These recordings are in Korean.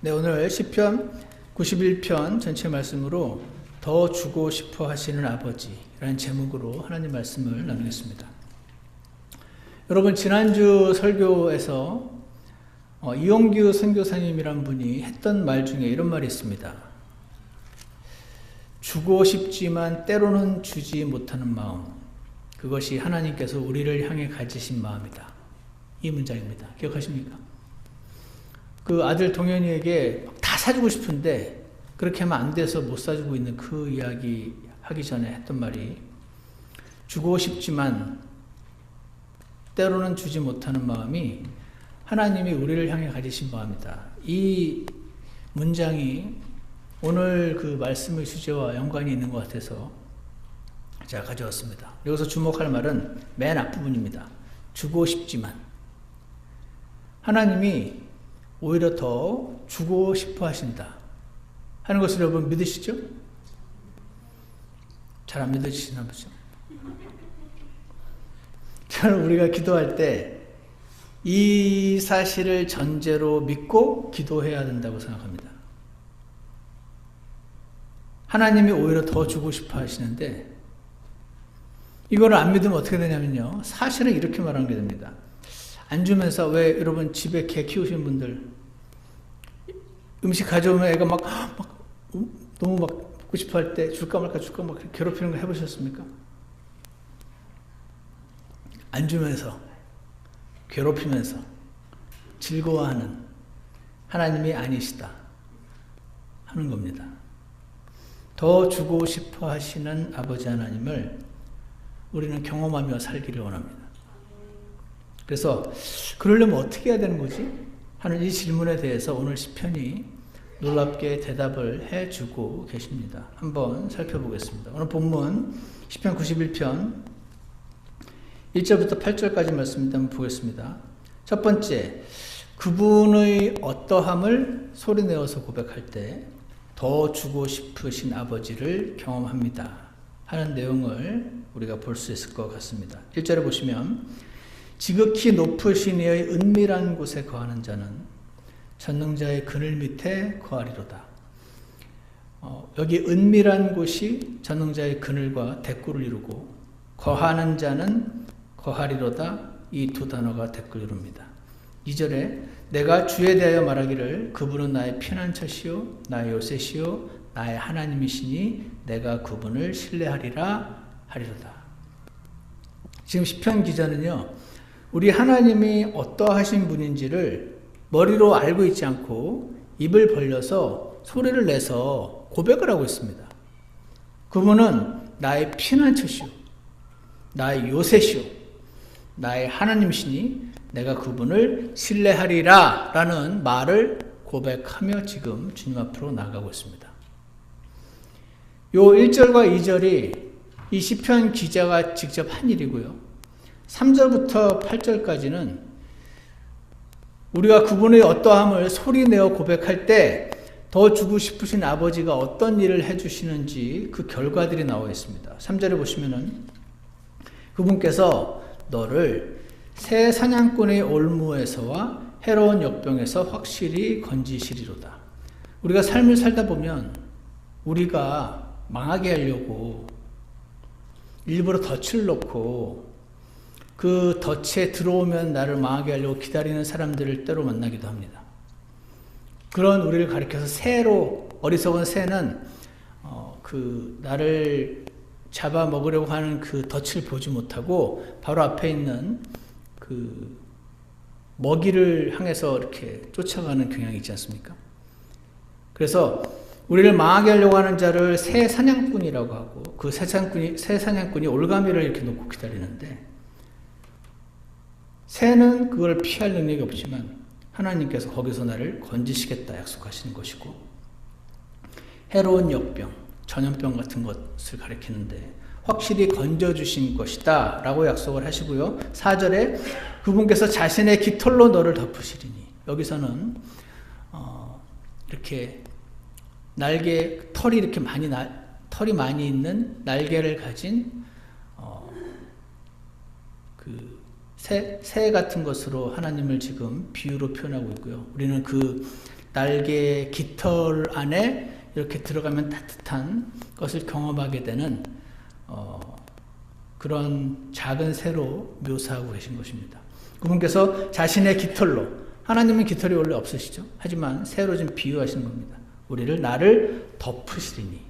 네, 오늘 시편 91편 전체 말씀으로 더 주고 싶어 하시는 아버지라는 제목으로 하나님 말씀을 나누겠습니다. 여러분, 지난주 설교에서 이용규 선교사님이란 분이 했던 말 중에 이런 말이 있습니다. 주고 싶지만 때로는 주지 못하는 마음, 그것이 하나님께서 우리를 향해 가지신 마음이다. 이 문장입니다. 기억하십니까? 그 아들 동현이에게 다 사주고 싶은데 그렇게 하면 안 돼서 못 사주고 있는 그 이야기 하기 전에 했던 말이, 주고 싶지만 때로는 주지 못하는 마음이 하나님이 우리를 향해 가지신 마음이다. 이 문장이 오늘 그 말씀의 주제와 연관이 있는 것 같아서 제가 가져왔습니다. 여기서 주목할 말은 맨 앞부분입니다. 주고 싶지만. 하나님이 오히려 더 주고 싶어 하신다 하는 것을 여러분 믿으시죠? 잘 안 믿으시나 보죠? 저는 우리가 기도할 때 이 사실을 전제로 믿고 기도해야 된다고 생각합니다. 하나님이 오히려 더 주고 싶어 하시는데, 이거를 안 믿으면 어떻게 되냐면요, 사실은 이렇게 말하는 게 됩니다. 안 주면서, 왜 여러분 집에 개 키우시는 분들 음식 가져오면 애가 막 너무 막 먹고 싶어 할 때 줄까 말까 괴롭히는 거 해보셨습니까? 안 주면서 괴롭히면서 즐거워하는 하나님이 아니시다 하는 겁니다. 더 주고 싶어 하시는 아버지 하나님을 우리는 경험하며 살기를 원합니다. 그래서 그러려면 어떻게 해야 되는 거지? 하는 이 질문에 대해서 오늘 시편이 놀랍게 대답을 해주고 계십니다. 한번 살펴보겠습니다. 오늘 본문 시편 91편 1절부터 8절까지 말씀입니다. 한번 보겠습니다. 첫 번째, 그분의 어떠함을 소리내어서 고백할 때 더 주고 싶으신 아버지를 경험합니다 하는 내용을 우리가 볼 수 있을 것 같습니다. 1절에 보시면, 지극히 높으신 이의 은밀한 곳에 거하는 자는 전능자의 그늘 밑에 거하리로다. 여기 은밀한 곳이 전능자의 그늘과 대꾸를 이루고, 거하는 자는 거하리로다, 이 두 단어가 대꾸를 이룹니다. 2절에 내가 주에 대하여 말하기를 그분은 나의 피난처시요 나의 요새시요 나의 하나님이시니 내가 그분을 신뢰하리라 하리로다. 지금 시편 기자는요, 우리 하나님이 어떠하신 분인지를 머리로 알고 있지 않고 입을 벌려서 소리를 내서 고백을 하고 있습니다. 그분은 나의 피난처시오, 나의 요새시오, 나의 하나님이시니 내가 그분을 신뢰하리라 라는 말을 고백하며 지금 주님 앞으로 나아가고 있습니다. 요 1절과 2절이 이 시편 기자가 직접 한 일이고요, 3절부터 8절까지는 우리가 그분의 어떠함을 소리내어 고백할 때 더 주고 싶으신 아버지가 어떤 일을 해주시는지 그 결과들이 나와 있습니다. 3절에 보시면은 그분께서 너를 새 사냥꾼의 올무에서와 해로운 역병에서 확실히 건지시리로다. 우리가 삶을 살다 보면 우리가 망하게 하려고 일부러 덫을 놓고 그 덫에 들어오면 나를 망하게 하려고 기다리는 사람들을 때로 만나기도 합니다. 그런 우리를 가리켜서 새로, 어리석은 새는 나를 잡아먹으려고 하는 그 덫을 보지 못하고 바로 앞에 있는 그 먹이를 향해서 이렇게 쫓아가는 경향이 있지 않습니까? 그래서 우리를 망하게 하려고 하는 자를 새 사냥꾼이라고 하고, 그 새 사냥꾼이 올가미를 이렇게 놓고 기다리는데, 새는 그걸 피할 능력이 없지만 하나님께서 거기서 나를 건지시겠다 약속하시는 것이고, 해로운 역병, 전염병 같은 것을 가리키는데 확실히 건져주신 것이다 라고 약속을 하시고요, 4절에 그분께서 자신의 깃털로 너를 덮으시리니, 여기서는 이렇게 털이 이렇게 털이 많이 있는 날개를 가진 새 같은 것으로 하나님을 지금 비유로 표현하고 있고요. 우리는 그 날개의 깃털 안에 이렇게 들어가면 따뜻한 것을 경험하게 되는 그런 작은 새로 묘사하고 계신 것입니다. 그분께서 자신의 깃털로, 하나님은 깃털이 원래 없으시죠. 하지만 새로 좀 비유하시는 겁니다. 우리를 나를 덮으시리니.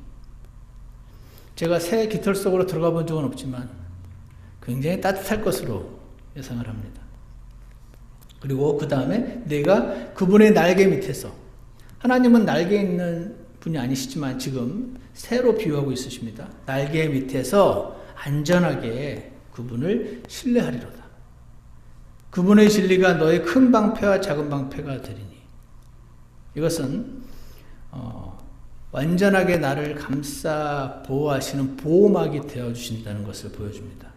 제가 새 깃털 속으로 들어가 본 적은 없지만 굉장히 따뜻할 것으로 예상을 합니다. 그리고 그 다음에 내가 그분의 날개 밑에서, 하나님은 날개 있는 분이 아니시지만 지금 새로 비유하고 있으십니다. 날개 밑에서 안전하게 그분을 신뢰하리로다. 그분의 진리가 너의 큰 방패와 작은 방패가 되리니. 이것은 완전하게 나를 감싸 보호하시는 보호막이 되어주신다는 것을 보여줍니다.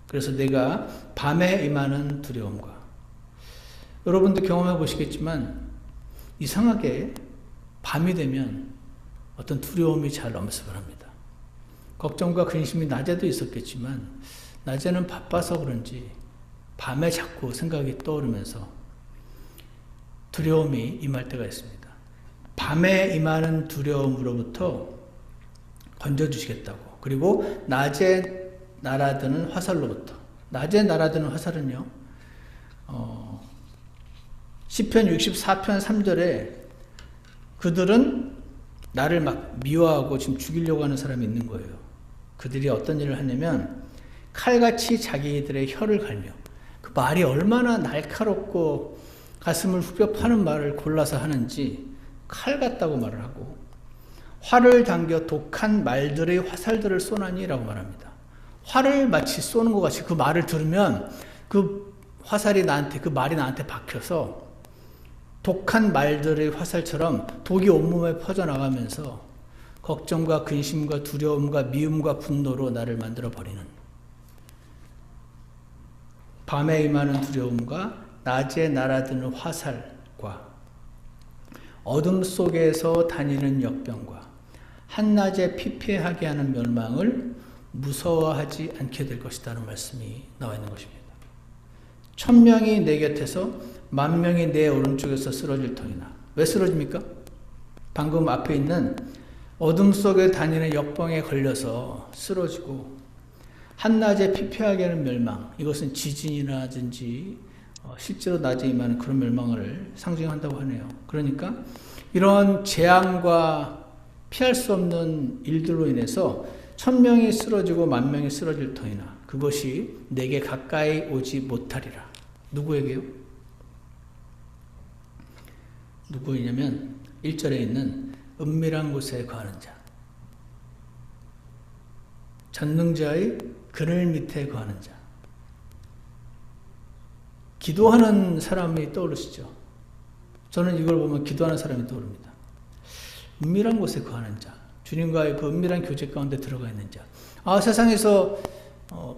그래서 내가 밤에 임하는 두려움과, 여러분도 경험해 보시겠지만 이상하게 밤이 되면 어떤 두려움이 잘 엄습을 합니다. 걱정과 근심이 낮에도 있었겠지만 낮에는 바빠서 그런지 밤에 자꾸 생각이 떠오르면서 두려움이 임할 때가 있습니다. 밤에 임하는 두려움으로부터 건져주시겠다고. 그리고 낮에 날아드는 화살로부터. 낮에 날아드는 화살은요, 시편 64편 3절에 그들은 나를 막 미워하고 지금 죽이려고 하는 사람이 있는 거예요. 그들이 어떤 일을 하냐면 칼같이 자기들의 혀를 갈며, 그 말이 얼마나 날카롭고 가슴을 후벼 파는 말을 골라서 하는지 칼 같다고 말을 하고, 활을 당겨 독한 말들의 화살들을 쏘나니라고 말합니다. 활을 마치 쏘는 것 같이 그 말을 들으면 그 화살이 나한테, 그 말이 나한테 박혀서 독한 말들의 화살처럼 독이 온몸에 퍼져나가면서 걱정과 근심과 두려움과 미움과 분노로 나를 만들어버리는, 밤에 임하는 두려움과 낮에 날아드는 화살과 어둠 속에서 다니는 역병과 한낮에 피폐하게 하는 멸망을 무서워하지 않게 될 것이라는 말씀이 나와 있는 것입니다. 1000명이 내 곁에서 10,000명이 내 오른쪽에서 쓰러질 터이나. 왜 쓰러집니까? 방금 앞에 있는 어둠 속에 다니는 역병에 걸려서 쓰러지고 한낮에 피폐하게 하는 멸망, 이것은 지진이라든지 실제로 낮에 임하는 그런 멸망을 상징한다고 하네요. 그러니까 이런 재앙과 피할 수 없는 일들로 인해서 1000명이 쓰러지고 10,000명이 쓰러질 터이나 그것이 내게 가까이 오지 못하리라. 누구에게요? 누구이냐면 1절에 있는 은밀한 곳에 거하는 자, 전능자의 그늘 밑에 거하는 자. 기도하는 사람이 떠오르시죠? 저는 이걸 보면 기도하는 사람이 떠오릅니다. 은밀한 곳에 거하는 자, 주님과의 그 은밀한 교제 가운데 들어가 있는 자. 세상에서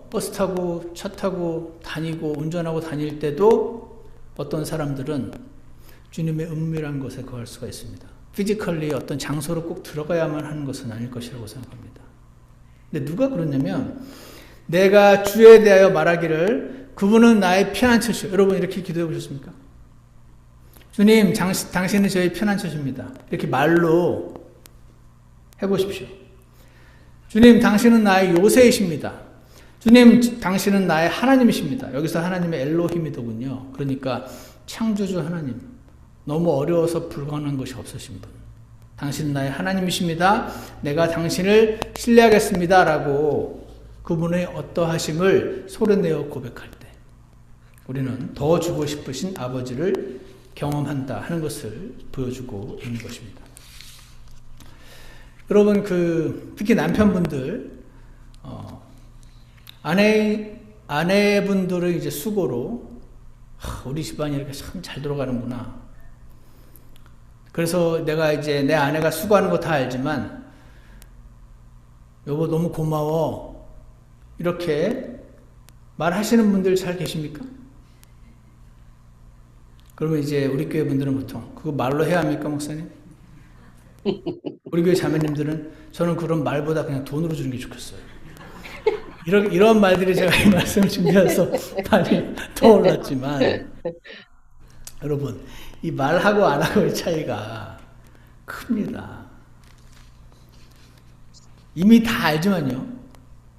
버스 타고 차 타고 다니고 운전하고 다닐 때도 어떤 사람들은 주님의 은밀한 곳에 거할 수가 있습니다. 피지컬리 어떤 장소로 꼭 들어가야만 하는 것은 아닐 것이라고 생각합니다. 근데 누가 그러냐면, 내가 주에 대하여 말하기를 그분은 나의 피난처시오. 여러분 이렇게 기도해 보셨습니까? 주님, 당신은 저의 피난처십니다. 이렇게 말로 해보십시오. 주님, 당신은 나의 요새이십니다. 주님, 당신은 나의 하나님이십니다. 여기서 하나님의 엘로힘이더군요. 그러니까 창조주 하나님, 너무 어려워서 불가능한 것이 없으신 분. 당신은 나의 하나님이십니다. 내가 당신을 신뢰하겠습니다. 라고 그분의 어떠하심을 소리내어 고백할 때 우리는 더 주고 싶으신 아버지를 경험한다 하는 것을 보여주고 있는 것입니다. 여러분, 특히 남편분들, 아내분들의 이제 수고로, 우리 집안이 이렇게 참 잘 돌아가는구나. 그래서 내가 이제 내 아내가 수고하는 거 다 알지만, 여보 너무 고마워. 이렇게 말하시는 분들 잘 계십니까? 그러면 이제 우리 교회 분들은 보통 그거 말로 해야 합니까, 목사님? 우리 교회 자매님들은 저는 그런 말보다 그냥 돈으로 주는 게 좋겠어요. 이런 말들이 제가 이 말씀을 준비해서 많이 떠올랐지만, 여러분, 이 말하고 안 하고의 차이가 큽니다. 이미 다 알지만요.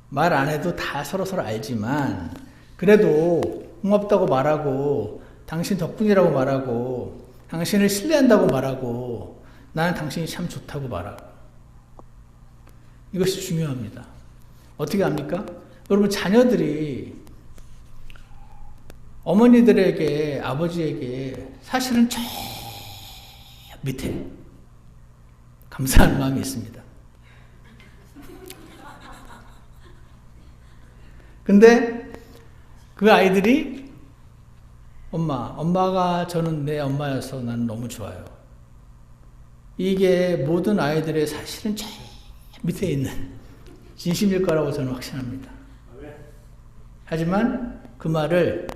말 안 해도 다 서로서로 알지만 그래도 고맙다고 말하고 당신 덕분이라고 말하고 당신을 신뢰한다고 말하고 나는 당신이 참 좋다고 말하고 이것이 중요합니다. 어떻게 합니까? 여러분 자녀들이 어머니들에게 아버지에게 사실은 저 밑에 감사한 마음이 있습니다. 근데 그 아이들이 엄마가 저는 내 엄마여서 나는 너무 좋아요. 이게 모든 아이들의 사실은 저 밑에 있는 진심일 거라고 저는 확신합니다. 하지만 그 말을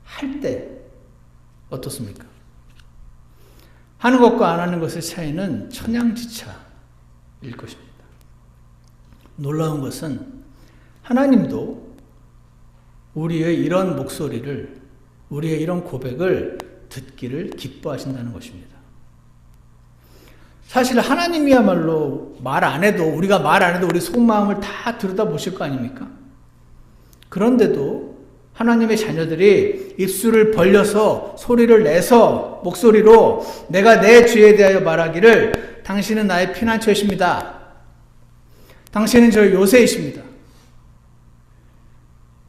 할 때 어떻습니까? 하는 것과 안 하는 것의 차이는 천양지차일 것입니다. 놀라운 것은 하나님도 우리의 이런 목소리를, 우리의 이런 고백을 듣기를 기뻐하신다는 것입니다. 사실 하나님이야말로 말 안 해도, 우리가 말 안 해도 우리 속마음을 다 들여다보실 거 아닙니까? 그런데도 하나님의 자녀들이 입술을 벌려서 소리를 내서 목소리로 내가 내 죄에 대하여 말하기를 당신은 나의 피난처이십니다. 당신은 저의 요새이십니다.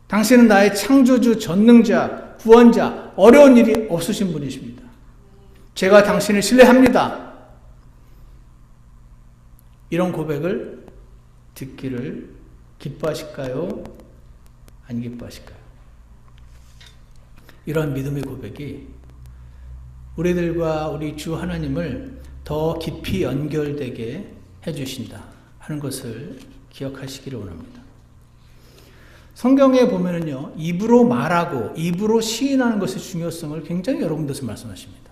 당신은 나의 창조주, 전능자, 구원자, 어려운 일이 없으신 분이십니다. 제가 당신을 신뢰합니다. 이런 고백을 듣기를 기뻐하실까요? 안 기뻐하실까요? 이러한 믿음의 고백이 우리들과 우리 주 하나님을 더 깊이 연결되게 해주신다 하는 것을 기억하시기를 원합니다. 성경에 보면은요, 입으로 말하고 입으로 시인하는 것의 중요성을 굉장히 여러 군데서 말씀하십니다.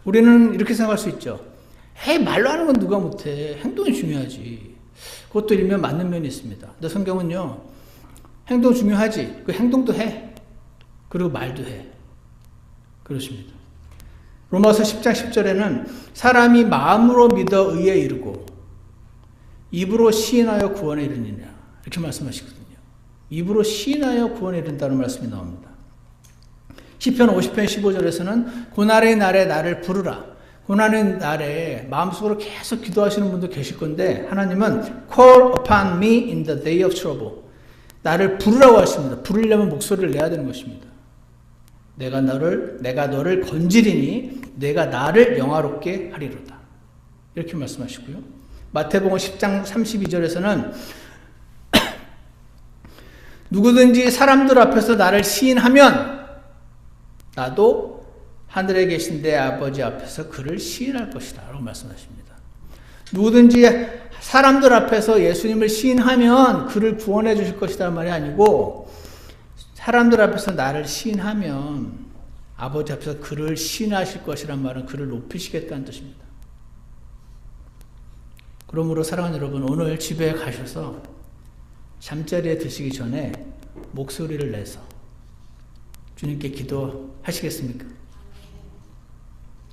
우리는 이렇게 생각할 수 있죠. 말로 하는 건 누가 못해. 행동이 중요하지. 그것도 일면 맞는 면이 있습니다. 근데 성경은요, 행동 중요하지. 그 행동도 해. 그리고 말도 해. 그렇습니다. 로마서 10장 10절에는 사람이 마음으로 믿어 의에 이르고 입으로 시인하여 구원에 이르느니라. 이렇게 말씀하시거든요. 입으로 시인하여 구원에 이른다는 말씀이 나옵니다. 시편 50편 15절에서는 고난의 날에 나를 부르라. 고난의 날에 마음속으로 계속 기도하시는 분도 계실 건데 하나님은 call upon me in the day of trouble. 나를 부르라고 하십니다. 부르려면 목소리를 내야 되는 것입니다. 내가 너를 건지리니 내가 나를 영화롭게 하리로다. 이렇게 말씀하시고요. 마태복음 10장 32절에서는 누구든지 사람들 앞에서 나를 시인하면 나도 하늘에 계신 내 아버지 앞에서 그를 시인할 것이다 라고 말씀하십니다. 누구든지 사람들 앞에서 예수님을 시인하면 그를 구원해 주실 것이다 말이 아니고 사람들 앞에서 나를 시인하면 아버지 앞에서 그를 시인하실 것이란 말은 그를 높이시겠다는 뜻입니다. 그러므로 사랑하는 여러분, 오늘 집에 가셔서 잠자리에 드시기 전에 목소리를 내서 주님께 기도하시겠습니까?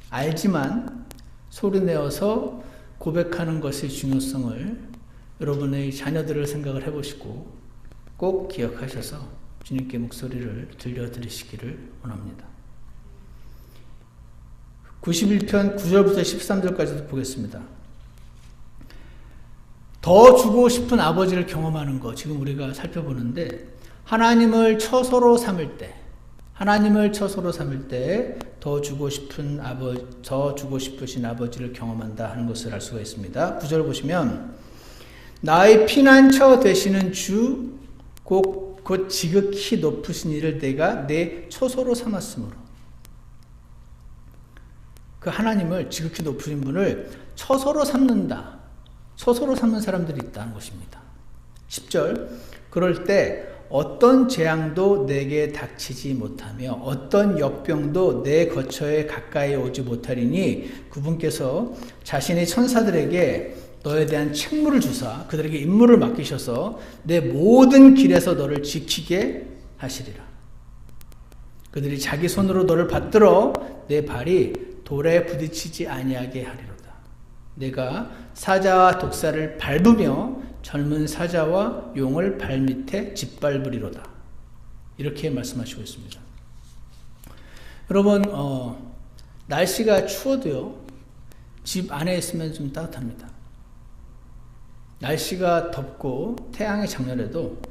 알지만 소리 내어서 고백하는 것의 중요성을 여러분의 자녀들을 생각을 해보시고 꼭 기억하셔서 주님께 목소리를 들려드리시기를 원합니다. 91편 9절부터 13절까지도 보겠습니다. 더 주고 싶은 아버지를 경험하는 것, 지금 우리가 살펴보는데 하나님을 처소로 삼을 때 더 주고 싶으신 아버지를 경험한다 하는 것을 알 수가 있습니다. 9절 보시면 나의 피난처 되시는 주 곧 지극히 높으신 이를 내가 내 처소로 삼았으므로. 그 하나님을 지극히 높으신 분을 처소로 삼는다. 처소로 삼는 사람들이 있다는 것입니다. 10절 그럴 때 어떤 재앙도 내게 닥치지 못하며 어떤 역병도 내 거처에 가까이 오지 못하리니 그분께서 자신의 천사들에게 너에 대한 책무를 주사 그들에게 임무를 맡기셔서 내 모든 길에서 너를 지키게 하시리라. 그들이 자기 손으로 너를 받들어 내 발이 돌에 부딪히지 아니하게 하리로다. 내가 사자와 독사를 밟으며 젊은 사자와 용을 발밑에 짓밟으리로다. 이렇게 말씀하시고 있습니다. 여러분, 날씨가 추워도요, 집 안에 있으면 좀 따뜻합니다. 날씨가 덥고 태양이 장렬해도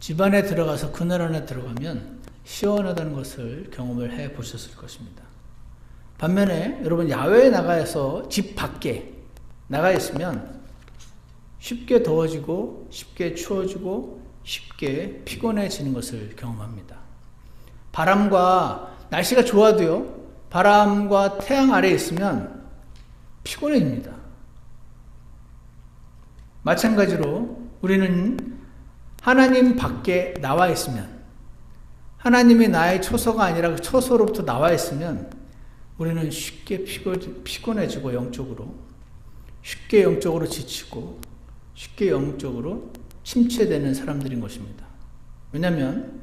집 안에 들어가서 그늘 안에 들어가면 시원하다는 것을 경험을 해 보셨을 것입니다. 반면에 여러분, 야외에 나가서 집 밖에 나가 있으면 쉽게 더워지고 쉽게 추워지고 쉽게 피곤해지는 것을 경험합니다. 바람과 날씨가 좋아도요, 바람과 태양 아래에 있으면 피곤해집니다. 마찬가지로 우리는 하나님 밖에 나와 있으면, 하나님이 나의 초소가 아니라 그 초소로부터 나와 있으면 우리는 쉽게 피곤해지고 영적으로, 쉽게 영적으로 지치고 쉽게 영적으로 침체되는 사람들인 것입니다. 왜냐하면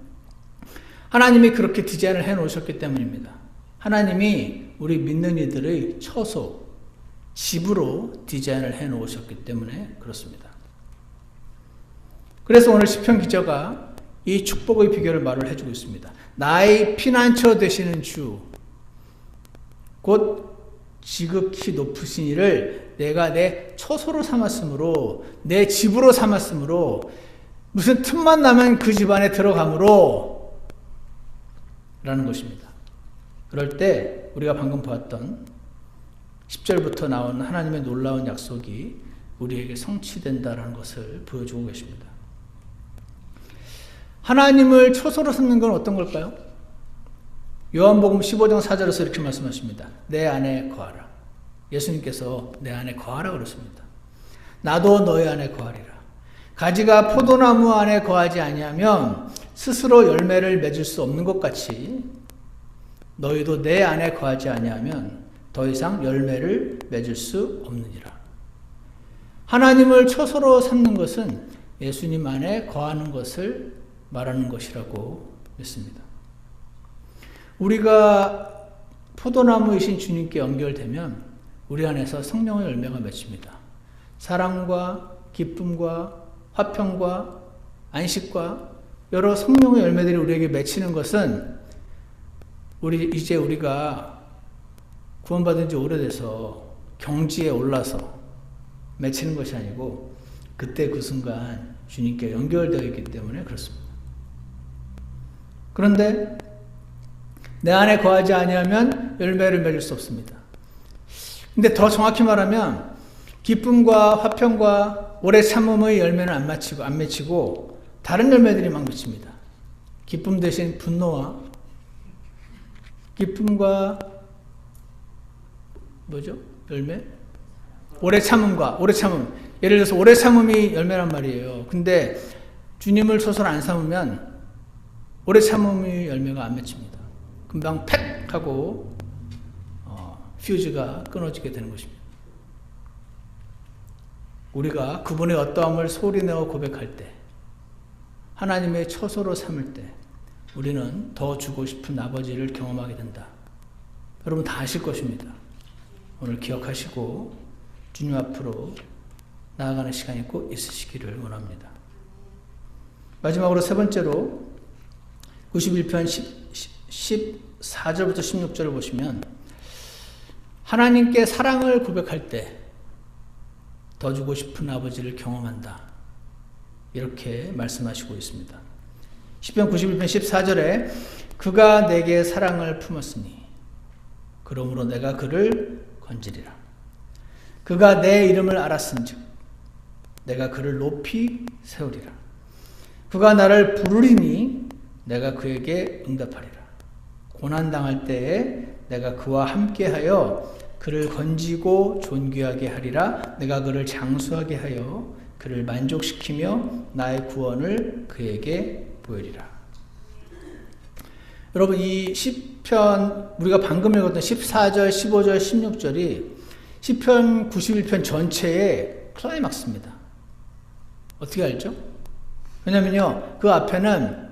하나님이 그렇게 디자인을 해 놓으셨기 때문입니다. 하나님이 우리 믿는 이들의 처소, 집으로 디자인을 해 놓으셨기 때문에 그렇습니다. 그래서 오늘 시편 기자가 이 축복의 비결을 말을 해주고 있습니다. 나의 피난처 되시는 주, 곧 지극히 높으신 이를 내가 내 처소로 삼았으므로, 내 집으로 삼았으므로, 무슨 틈만 나면 그 집 안에 들어가므로 라는 것입니다. 그럴 때 우리가 방금 보았던 10절부터 나온 하나님의 놀라운 약속이 우리에게 성취된다는 것을 보여주고 계십니다. 하나님을 처소로 삼는 건 어떤 걸까요? 요한복음 15장 4절에서 이렇게 말씀하십니다. 내 안에 거하라. 예수님께서 내 안에 거하라 그러십니다. 나도 너희 안에 거하리라. 가지가 포도나무 안에 거하지 아니하면 스스로 열매를 맺을 수 없는 것 같이 너희도 내 안에 거하지 아니하면 더 이상 열매를 맺을 수 없느니라. 하나님을 처소로 삼는 것은 예수님 안에 거하는 것을 말하는 것이라고 믿습니다. 우리가 포도나무이신 주님께 연결되면 우리 안에서 성령의 열매가 맺힙니다. 사랑과 기쁨과 화평과 안식과 여러 성령의 열매들이 우리에게 맺히는 것은 이제 우리가 구원받은 지 오래돼서 경지에 올라서 맺히는 것이 아니고 그때 그 순간 주님께 연결되어 있기 때문에 그렇습니다. 그런데 내 안에 거하지 아니하면 열매를 맺을 수 없습니다. 근데 더 정확히 말하면 기쁨과 화평과 오래 참음의 열매는 안 맺히고 다른 열매들이 막 맺힙니다. 기쁨 대신 분노와 기쁨과 열매? 오래 참음. 예를 들어서 오래 참음이 열매란 말이에요. 근데 주님을 처소로 안 삼으면 오래 참음의 열매가 안 맺힙니다. 금방 팩 하고 퓨즈가 끊어지게 되는 것입니다. 우리가 그분의 어떠함을 소리내어 고백할 때, 하나님의 처소로 삼을 때 우리는 더 주고 싶은 아버지를 경험하게 된다. 여러분 다 아실 것입니다. 오늘 기억하시고 주님 앞으로 나아가는 시간이 꼭 있으시기를 원합니다. 마지막으로 세 번째로 91편 14절부터 16절을 보시면 하나님께 사랑을 고백할 때 더 주고 싶은 아버지를 경험한다. 이렇게 말씀하시고 있습니다. 시편 91편 14절에 그가 내게 사랑을 품었으니 그러므로 내가 그를 건지리라. 그가 내 이름을 알았은즉 내가 그를 높이 세우리라. 그가 나를 부르리니 내가 그에게 응답하리라. 고난당할 때에 내가 그와 함께하여 그를 건지고 존귀하게 하리라. 내가 그를 장수하게 하여 그를 만족시키며 나의 구원을 그에게 보이리라. 여러분 이 시편 우리가 방금 읽었던 14절, 15절, 16절이 시편 91편 전체의 클라이막스입니다. 어떻게 알죠? 왜냐면요 그 앞에는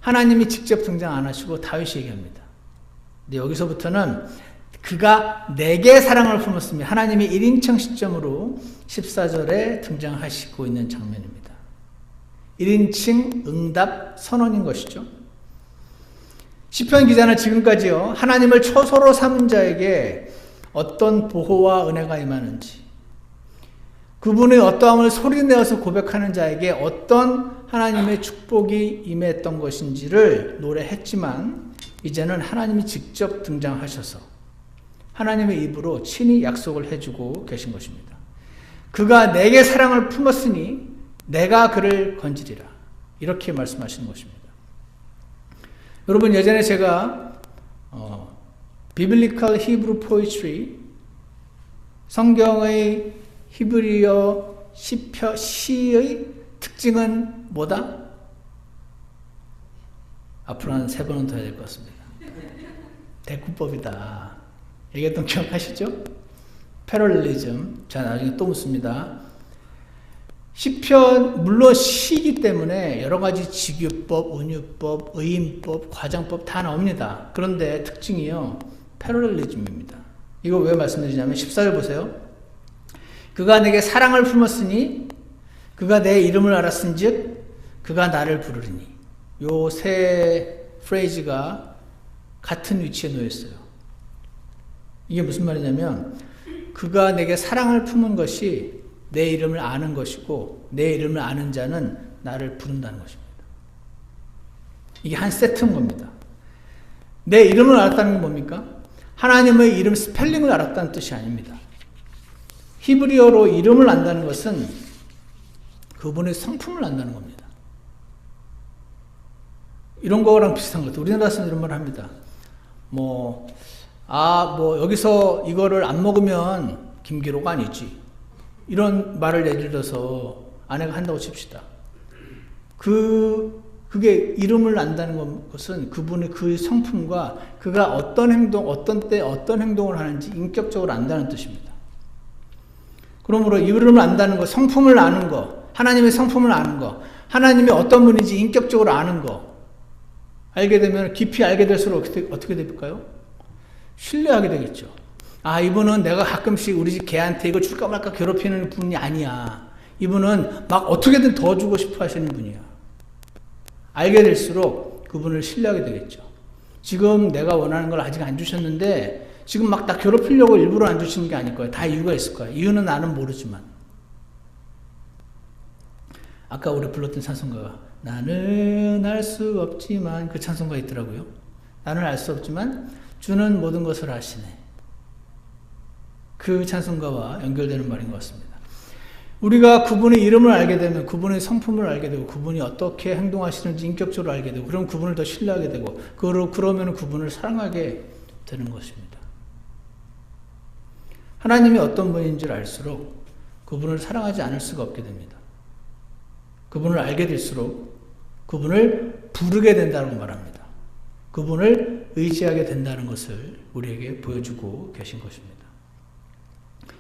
하나님이 직접 등장 안 하시고 다윗이 얘기합니다. 근데 여기서부터는 그가 내게 사랑을 품었으며 하나님이 1인称 시점으로 14절에 등장하시고 있는 장면입니다. 1인칭 응답 선언인 것이죠. 시편 기자는 지금까지요, 하나님을 초소로 삼은 자에게 어떤 보호와 은혜가 임하는지, 그분의 어떠함을 소리내어서 고백하는 자에게 어떤 하나님의 축복이 임했던 것인지를 노래했지만, 이제는 하나님이 직접 등장하셔서 하나님의 입으로 친히 약속을 해주고 계신 것입니다. 그가 내게 사랑을 품었으니 내가 그를 건지리라, 이렇게 말씀하시는 것입니다. 여러분, 예전에 제가 비블리컬 히브리 포이트리, 성경의 히브리어 시의 특징은 뭐다? 앞으로 한 3번은 더 해야 될 것 같습니다. 대꾸법이다. 얘기했던 기억하시죠? 패럴렐리즘. 자, 나중에 또 묻습니다. 시편, 물론 시이기 때문에 여러 가지 직유법, 은유법, 의인법, 과장법 다 나옵니다. 그런데 특징이요, 패럴렐리즘입니다. 이거 왜 말씀드리냐면 14절 보세요. 그가 내게 사랑을 품었으니 그가 내 이름을 알았은즉 그가 나를 부르리니. 요 세 프레이즈가 같은 위치에 놓여 있어요. 이게 무슨 말이냐면, 그가 내게 사랑을 품은 것이 내 이름을 아는 것이고, 내 이름을 아는 자는 나를 부른다는 것입니다. 이게 한 세트인 겁니다. 내 이름을 알았다는 건 뭡니까? 하나님의 이름 스펠링을 알았다는 뜻이 아닙니다. 히브리어로 이름을 안다는 것은 그분의 성품을 안다는 겁니다. 이런 거랑 비슷한 것 같아요. 우리나라에서는 이런 말을 합니다. 여기서 이거를 안 먹으면 김기로가 아니지. 이런 말을 예를 들어서 아내가 한다고 칩시다. 그게 이름을 안다는 것은 그분의 그 성품과 그가 어떤 행동, 어떤 때 어떤 행동을 하는지 인격적으로 안다는 뜻입니다. 그러므로 이름을 안다는 것, 성품을 아는 것, 하나님의 성품을 아는 것, 하나님이 어떤 분인지 인격적으로 아는 것, 알게 되면 깊이 알게 될수록 어떻게 될까요? 신뢰하게 되겠죠. 아, 이분은 내가 가끔씩 우리 집 개한테 이거 줄까 말까 괴롭히는 분이 아니야. 이분은 막 어떻게든 더 주고 싶어 하시는 분이야. 알게 될수록 그분을 신뢰하게 되겠죠. 지금 내가 원하는 걸 아직 안 주셨는데 지금 막 나 괴롭히려고 일부러 안 주시는 게 아닐 거예요. 다 이유가 있을 거예요. 이유는 나는 모르지만. 아까 우리 불렀던 찬송가가 나는 알 수 없지만, 그 찬송가 있더라고요. 나는 알 수 없지만 주는 모든 것을 아시네. 그 찬송가와 연결되는 말인 것 같습니다. 우리가 그분의 이름을 알게 되면 그분의 성품을 알게 되고 그분이 어떻게 행동하시는지 인격적으로 알게 되고, 그럼 그분을 더 신뢰하게 되고, 그러면 그분을 사랑하게 되는 것입니다. 하나님이 어떤 분인지를 알수록 그분을 사랑하지 않을 수가 없게 됩니다. 그분을 알게 될수록 그분을 부르게 된다고 말합니다. 그분을 의지하게 된다는 것을 우리에게 보여주고 계신 것입니다.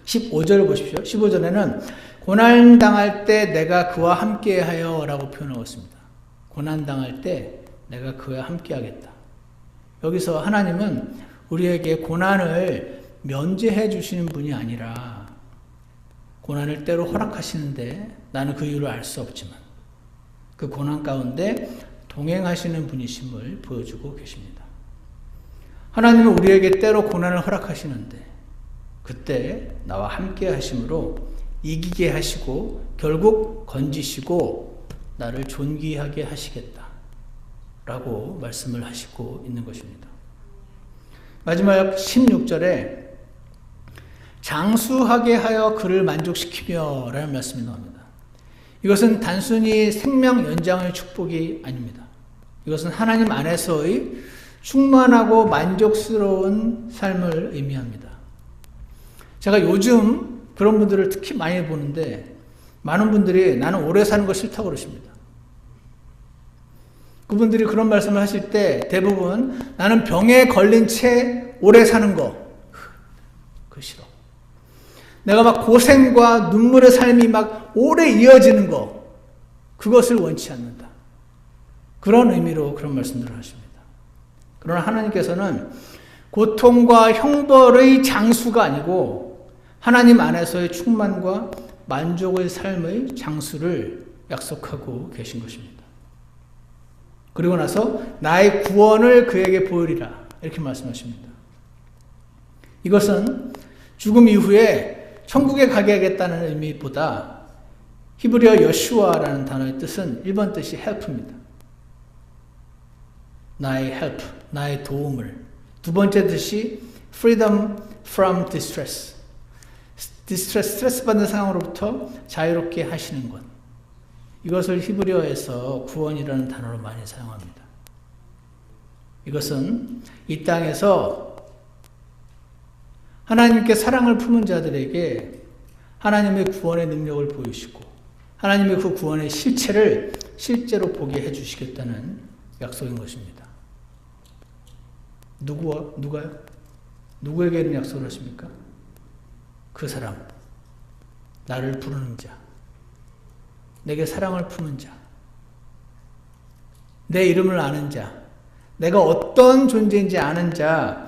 15절 보십시오. 15절에는 고난당할 때 내가 그와 함께하여 라고 표현하고 있습니다. 고난당할 때 내가 그와 함께하겠다. 여기서 하나님은 우리에게 고난을 면제해 주시는 분이 아니라 고난을 때로 허락하시는데 나는 그 이유를 알 수 없지만 그 고난 가운데 동행하시는 분이심을 보여주고 계십니다. 하나님은 우리에게 때로 고난을 허락하시는데 그때 나와 함께 하심으로 이기게 하시고 결국 건지시고 나를 존귀하게 하시겠다 라고 말씀을 하시고 있는 것입니다. 마지막 16절에 장수하게 하여 그를 만족시키며 라는 말씀이 나옵니다. 이것은 단순히 생명 연장의 축복이 아닙니다. 이것은 하나님 안에서의 충만하고 만족스러운 삶을 의미합니다. 제가 요즘 그런 분들을 특히 많이 보는데 많은 분들이 나는 오래 사는 거 싫다고 그러십니다. 그분들이 그런 말씀을 하실 때 대부분 나는 병에 걸린 채 오래 사는 거 그거 싫어. 내가 막 고생과 눈물의 삶이 막 오래 이어지는 거 그것을 원치 않는다. 그런 의미로 그런 말씀들을 하십니다. 그러나 하나님께서는 고통과 형벌의 장수가 아니고 하나님 안에서의 충만과 만족의 삶의 장수를 약속하고 계신 것입니다. 그리고 나서 나의 구원을 그에게 보이리라 이렇게 말씀하십니다. 이것은 죽음 이후에 천국에 가게 하겠다는 의미보다 히브리어 여슈아라는 단어의 뜻은 1번 뜻이 help입니다. 나의 help, 나의 도움을. 두 번째 뜻이 freedom from distress. 스트레스 받는 상황으로부터 자유롭게 하시는 것. 이것을 히브리어에서 구원이라는 단어로 많이 사용합니다. 이것은 이 땅에서 하나님께 사랑을 품은 자들에게 하나님의 구원의 능력을 보이시고 하나님의 그 구원의 실체를 실제로 보게 해주시겠다는 약속인 것입니다. 누가요? 누구에게 이런 약속을 하십니까? 그 사람, 나를 부르는 자, 내게 사랑을 품은 자, 내 이름을 아는 자, 내가 어떤 존재인지 아는 자.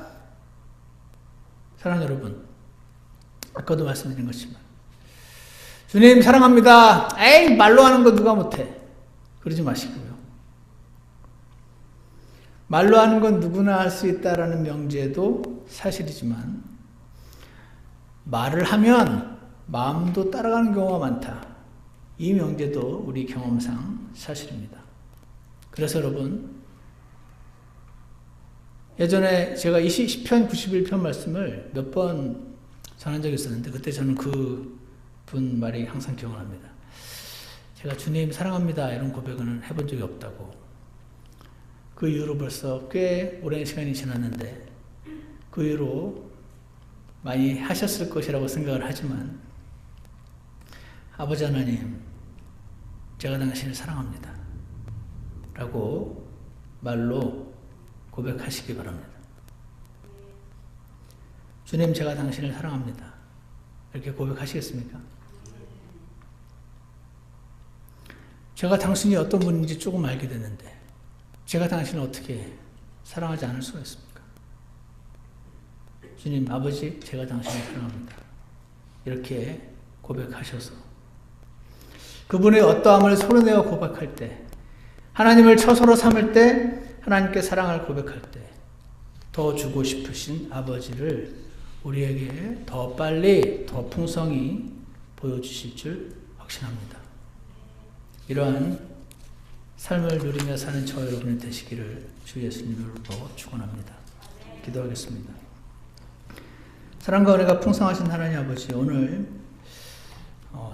사랑하는 여러분, 아까도 말씀드린 것지만 주님 사랑합니다. 에이 말로 하는 거 누가 못해. 그러지 마시고요. 말로 하는 건 누구나 할 수 있다라는 명제도 사실이지만 말을 하면 마음도 따라가는 경우가 많다. 이 명제도 우리 경험상 사실입니다. 그래서 여러분, 예전에 제가 이 시편 91편 말씀을 몇 번 전한 적이 있었는데 그때 저는 그 분 말이 항상 기억납니다. 제가 주님 사랑합니다 이런 고백은 해본 적이 없다고. 그 이후로 벌써 꽤 오랜 시간이 지났는데 그 이후로 많이 하셨을 것이라고 생각을 하지만 아버지 하나님, 제가 당신을 사랑합니다 라고 말로 고백하시기 바랍니다. 주님, 제가 당신을 사랑합니다. 이렇게 고백하시겠습니까? 제가 당신이 어떤 분인지 조금 알게 됐는데 제가 당신을 어떻게 사랑하지 않을 수가 있습니까? 주님, 아버지, 제가 당신을 사랑합니다. 이렇게 고백하셔서 그분의 어떠함을 소리내어 고백할 때, 하나님을 처소로 삼을 때, 하나님께 사랑을 고백할 때 더 주고 싶으신 아버지를 우리에게 더 빨리, 더 풍성히 보여주실 줄 확신합니다. 이러한 삶을 누리며 사는 저 여러분이 되시기를 주 예수님으로 축원합니다. 기도하겠습니다. 사랑과 은혜가 풍성하신 하나님 아버지, 오늘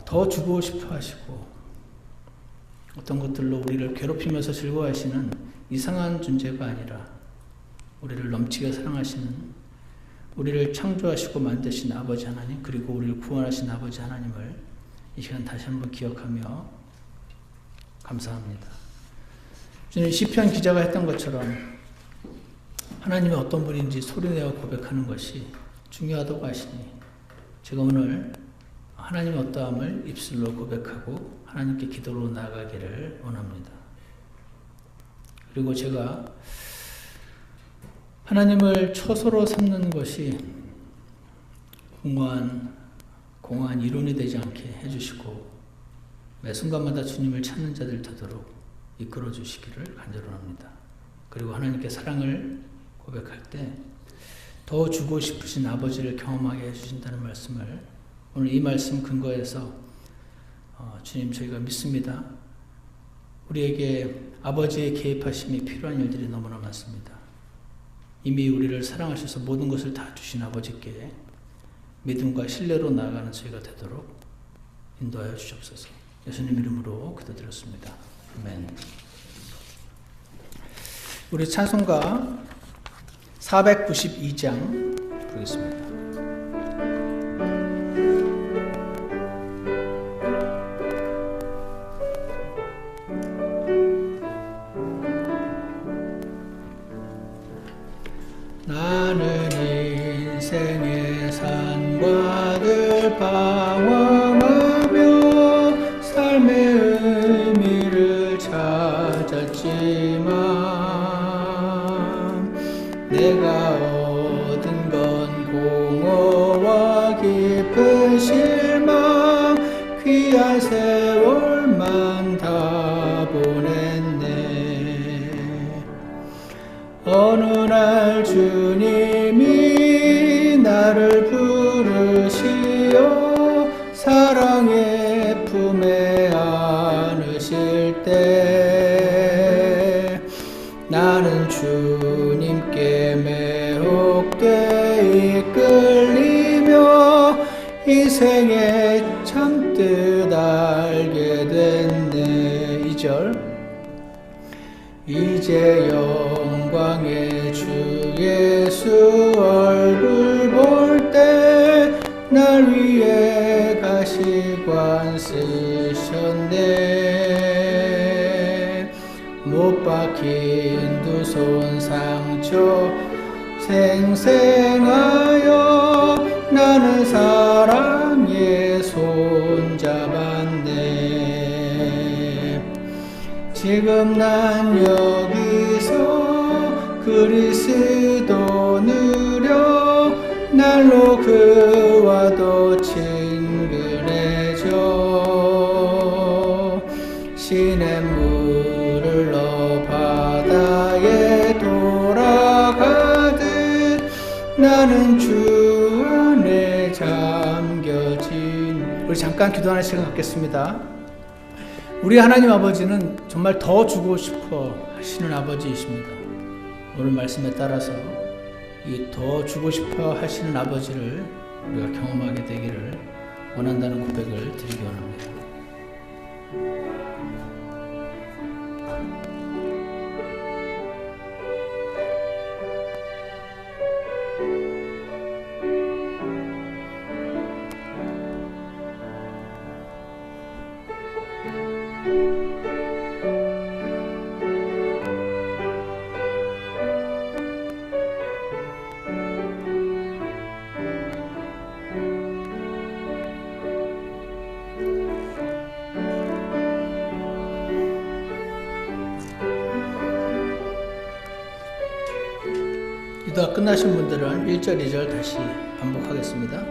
더 주고 싶어 하시고 어떤 것들로 우리를 괴롭히면서 즐거워하시는 이상한 존재가 아니라 우리를 넘치게 사랑하시는, 우리를 창조하시고 만드신 아버지 하나님, 그리고 우리를 구원하신 아버지 하나님을 이 시간 다시 한번 기억하며 감사합니다. 주님, 시편 기자가 했던 것처럼 하나님이 어떤 분인지 소리내어 고백하는 것이 중요하다고 하시니 제가 오늘 하나님의 어떠함을 입술로 고백하고 하나님께 기도로 나아가기를 원합니다. 그리고 제가 하나님을 처소로 삼는 것이 공허한 이론이 되지 않게 해주시고 매 순간마다 주님을 찾는 자들 되도록 이끌어 주시기를 간절합니다. 그리고 하나님께 사랑을 고백할 때 더 주고 싶으신 아버지를 경험하게 해주신다는 말씀을 오늘 이 말씀 근거해서 주님, 저희가 믿습니다. 우리에게 아버지의 개입하심이 필요한 일들이 너무나 많습니다. 이미 우리를 사랑하셔서 모든 것을 다 주신 아버지께 믿음과 신뢰로 나아가는 저희가 되도록 인도하여 주시옵소서. 예수님 이름으로 기도드렸습니다. 아멘. 우리 찬송가 492장 부르겠습니다. 나는 인생의 산과 들 방황하며 삶의 의미를 찾았지. 깊은 실망 귀한 세월만 다 보냈네. 어느 날 주님이 나를 부르시어 사랑의 품에 안으실 때 나는 주님께 매혹돼 이끌리며 인생의 참뜻 알게 됐네. 2절 이제 영광의 주 예수 얼굴 볼 때 날 위해 가시관 쓰셨네. 못 박힌 두 손 상처 생생하여 나는 사랑의 손 잡았네. 지금 난 여기서 그리스도 누려 날로 그와 더 친근해져. 시냇물을 넣어 바다에 돌아가듯 나는 주 안에 잠겨진. 우리 잠깐 기도하는 시간 갖겠습니다. 우리 하나님 아버지는 정말 더 주고 싶어 하시는 아버지이십니다. 오늘 말씀에 따라서 이 더 주고 싶어 하시는 아버지를 우리가 경험하게 되기를 원한다는 고백을 드리기 원합니다. 기도가 끝나신 분들은 1절, 2절 다시 반복하겠습니다.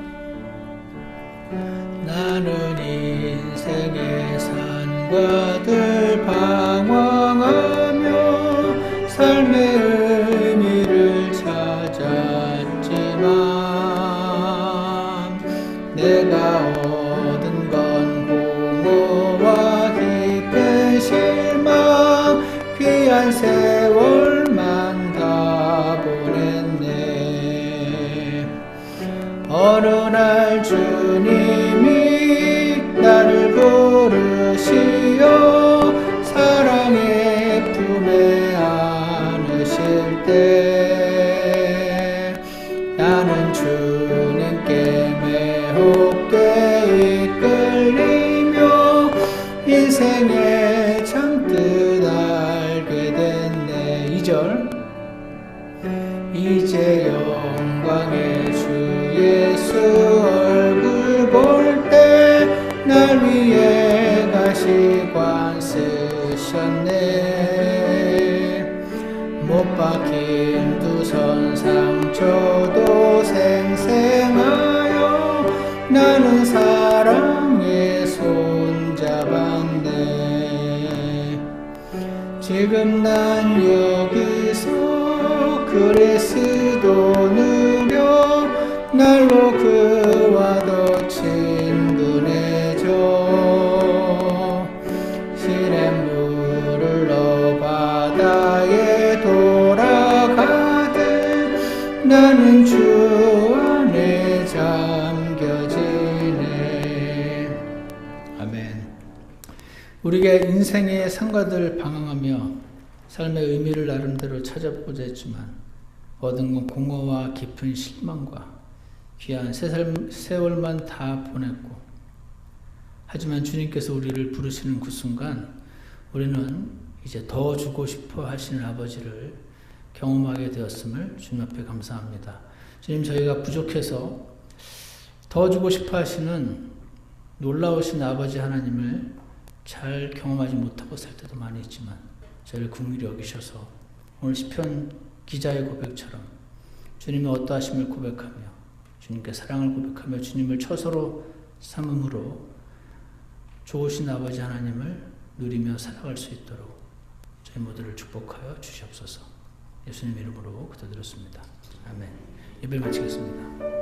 나는 인생의 산과 들 방황하며 삶의 의미를 찾았지만 내가 얻은 건 공허와 깊은 실망 귀한 세월만 다 보냈네. 어느 날 주님이 나를 부르시어 사랑의 품에 안으실 때 나는 주님께 매혹돼 이끌리며 인생의 참뜻 알게 됐네. 2절 이제 영광의 주 예수 얼굴 볼 때 날 위해 가시관 쓰셨네. 못 박힌 두 손 상처도 생생하여 나는 사랑의 손 잡았네. 지금 난 여기서 그리스도 누려 날로 그와 더 친근해져. 시냇물을 넣어 바다에 돌아가듯 나는 주 안에 잠겨지네. 아멘. 우리에게 인생의 상과들 방황하며 삶의 의미를 나름대로 찾아보자 했지만 얻은 건 공허와 깊은 실망과 귀한 세월만 다 보냈고, 하지만 주님께서 우리를 부르시는 그 순간 우리는 이제 더 주고 싶어 하시는 아버지를 경험하게 되었음을 주님 앞에 감사합니다. 주님, 저희가 부족해서 더 주고 싶어 하시는 놀라우신 아버지 하나님을 잘 경험하지 못하고 살 때도 많이 있지만 저희를 긍휼히 여기셔서 오늘 시편 기자의 고백처럼 주님의 어떠하심을 고백하며 주님께 사랑을 고백하며 주님을 처소로 삼음으로 좋으신 아버지 하나님을 누리며 살아갈 수 있도록 저희 모두를 축복하여 주시옵소서. 예수님 이름으로 기도드렸습니다. 아멘. 예배를 마치겠습니다.